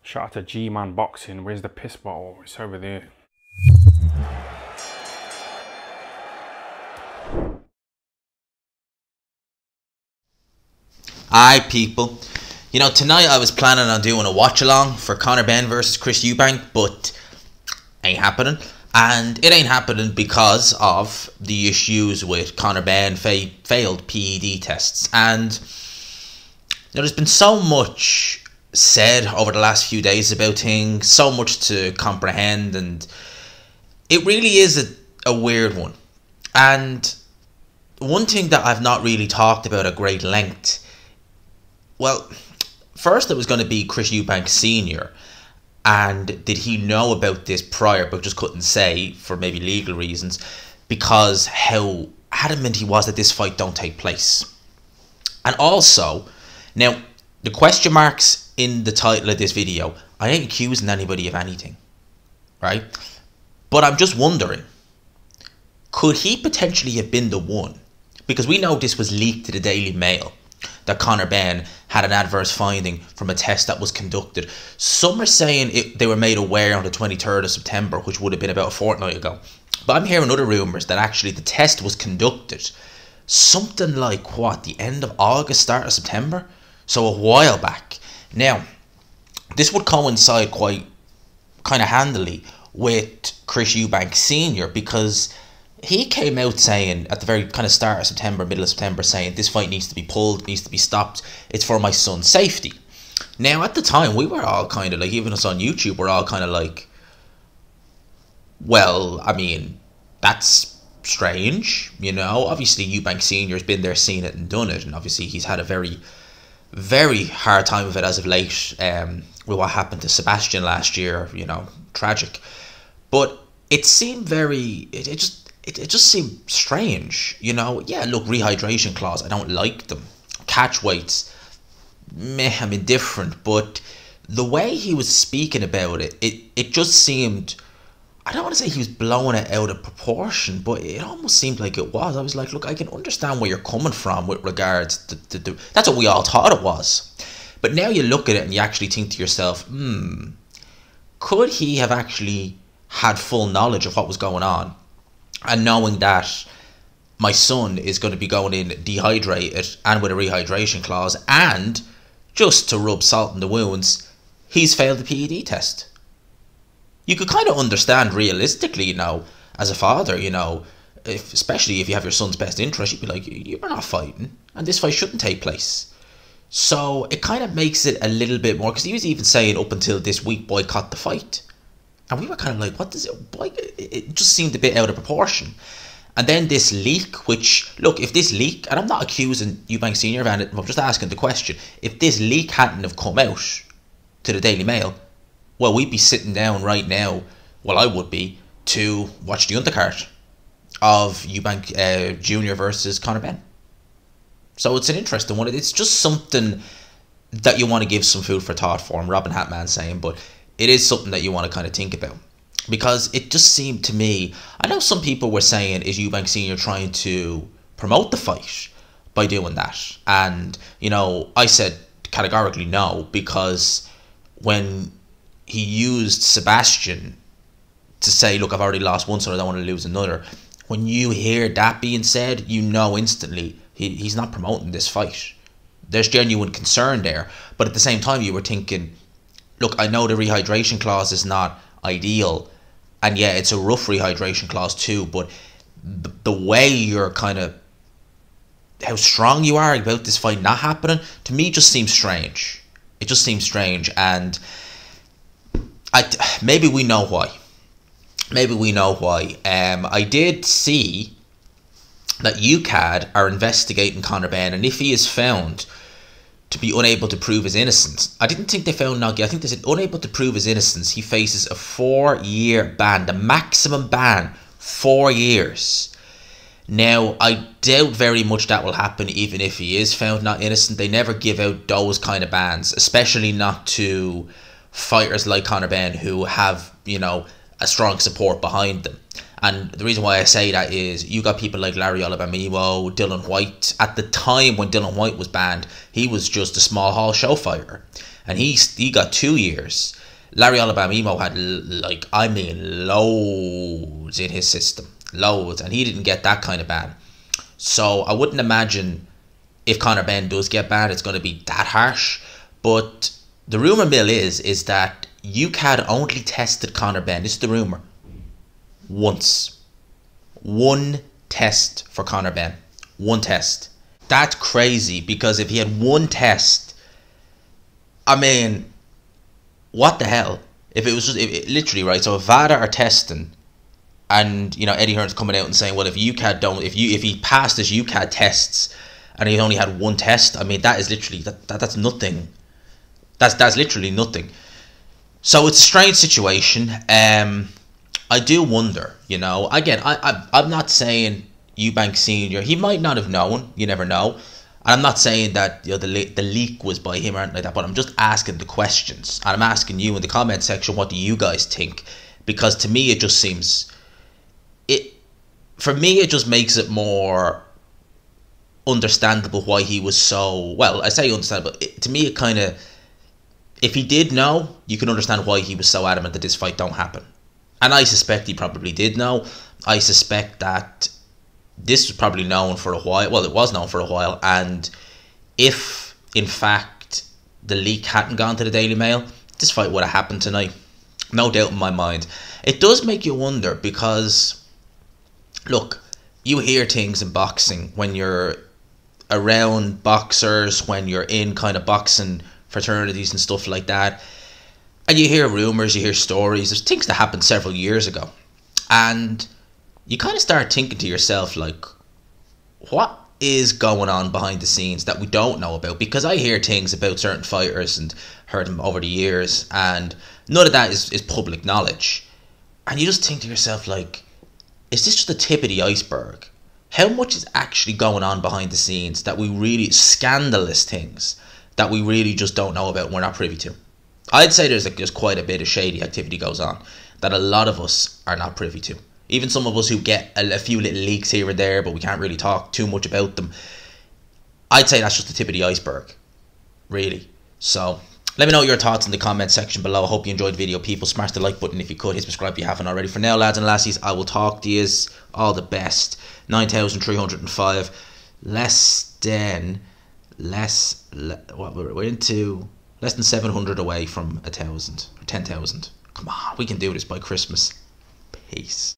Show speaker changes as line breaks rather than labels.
Shout out to G-Man Boxing. Where's the piss bottle? It's over there.
Aye, people. You know, tonight I was planning on doing a watch along for Conor Benn versus Chris Eubank, but ain't happening. And it ain't happening because of the issues with Conor Benn failed PED tests. And you know, there's been so much said over the last few days about things, so much to comprehend, and it really is a weird one. And one thing that I've not really talked about at great length, well, first it was going to be Chris Eubank Sr., and did he know about this prior but just couldn't say for maybe legal reasons because how adamant he was that this fight don't take place. And also, now, the question marks in the title of this video, I ain't accusing anybody of anything, right? But I'm just wondering, could he potentially have been the one? Because we know this was leaked to the Daily Mail, that Conor Benn had an adverse finding from a test that was conducted. Some are saying they were made aware on the 23rd of September, which would have been about a fortnight ago. But I'm hearing other rumours that actually the test was conducted something like, what, the end of August, start of September? So a while back. Now, this would coincide quite kind of handily with Chris Eubank Sr. because he came out saying at the very kind of start of September, middle of September, saying this fight needs to be pulled, needs to be stopped. It's for my son's safety. Now, at the time, we were all kind of like, even us on YouTube, we're all kind of like, well, I mean, that's strange, you know. Obviously, Eubank Sr. has been there, seen it and done it. And obviously, he's had a very, very hard time of it as of late with what happened to Sebastian last year, you know, tragic. But it seemed very, it just seemed strange, you know. Yeah, look, rehydration clause, I don't like them. Catch weights, meh, I'm indifferent. But the way he was speaking about it, it just seemed, I don't want to say he was blowing it out of proportion, but it almost seemed like it was. I was like, look, I can understand where you're coming from with regards to that's what we all thought it was. But now you look at it and you actually think to yourself, could he have actually had full knowledge of what was going on? And knowing that my son is going to be going in dehydrated and with a rehydration clause, and just to rub salt in the wounds, he's failed the PED test. You could kind of understand realistically, you know, as a father, you know, especially if you have your son's best interest, you'd be like, you're not fighting, and this fight shouldn't take place. So it kind of makes it a little bit more, because he was even saying up until this week, boycott the fight. And we were kind of like, what does it, it just seemed a bit out of proportion. And then this leak, which, look, if this leak, and I'm not accusing Eubank Sr. of anything, I'm just asking the question, if this leak hadn't have come out to the Daily Mail, well, we'd be sitting down right now, well, I would be, to watch the undercard of Eubank Jr. versus Conor Benn. So it's an interesting one. It's just something that you want to give some food for thought for, Robin Hatman saying, but it is something that you want to kind of think about. Because it just seemed to me, I know some people were saying, is Eubank Sr. trying to promote the fight by doing that? And, you know, I said categorically no, because when he used Sebastian to say, look, I've already lost one, so I don't want to lose another. When you hear that being said, you know instantly he's not promoting this fight. There's genuine concern there. But at the same time, you were thinking, look, I know the rehydration clause is not ideal, and yeah, it's a rough rehydration clause too, but the way you're kind of, how strong you are about this fight not happening, to me just seems strange. It just seems strange, and maybe we know why. Maybe we know why. I did see that UCAD are investigating Conor Benn, and if he is found to be unable to prove his innocence, I didn't think they found not guilty. I think they said unable to prove his innocence, he faces a 4-year ban, the maximum ban, 4 years. Now, I doubt very much that will happen even if he is found not innocent. They never give out those kind of bans, especially not to fighters like Conor Benn who have, you know, a strong support behind them. And the reason why I say that is you got people like Larry Olabamimo, Dylan White. At the time when Dylan White was banned, he was just a small hall show fighter. and he got 2 years. Larry Alabama had loads in his system, loads, and he didn't get that kind of ban. So I wouldn't imagine if Conor Benn does get banned, it's going to be that harsh. But the rumor mill is that UKAD only tested Conor Benn. This is the rumor. Once. One test for Conor Benn. One test. That's crazy, because if he had one test, I mean, what the hell? If it was just literally, right? So if VADA are testing, and Eddie Hearn's coming out and saying, well, if UKAD don't, if he passed his UKAD tests and he only had one test, I mean, that is literally that's nothing. That's literally nothing. So it's a strange situation. I do wonder, again, I'm not saying Eubank Senior, he might not have known, you never know. And I'm not saying that the leak was by him or anything like that, but I'm just asking the questions. And I'm asking you in the comment section, what do you guys think? Because to me, it just seems, for me, it just makes it more understandable why he was so, well, I say understandable, to me it kind of, if he did know, you can understand why he was so adamant that this fight don't happen. And I suspect he probably did know. I suspect that this was probably known for a while. Well, it was known for a while. And if, in fact, the leak hadn't gone to the Daily Mail, this fight would have happened tonight. No doubt in my mind. It does make you wonder, because, look, you hear things in boxing when you're around boxers, when you're in kind of boxing fraternities and stuff like that, and you hear rumours, you hear stories. There's things that happened several years ago, and you kind of start thinking to yourself, like, what is going on behind the scenes that we don't know about? Because I hear things about certain fighters and heard them over the years, and none of that is public knowledge. And you just think to yourself, like, is this just the tip of the iceberg? How much is actually going on behind the scenes that we really, scandalous things that we really just don't know about and we're not privy to? I'd say there's quite a bit of shady activity goes on that a lot of us are not privy to. Even some of us who get a few little leaks here and there, but we can't really talk too much about them. I'd say that's just the tip of the iceberg, really. So let me know your thoughts in the comment section below. I hope you enjoyed the video, people. Smash the like button if you could. Hit subscribe if you haven't already. For now, lads and lassies, I will talk to you all the best. 9,305. We're into less than 700 away from 1,000 or 10,000. Come on, we can do this by Christmas. Peace.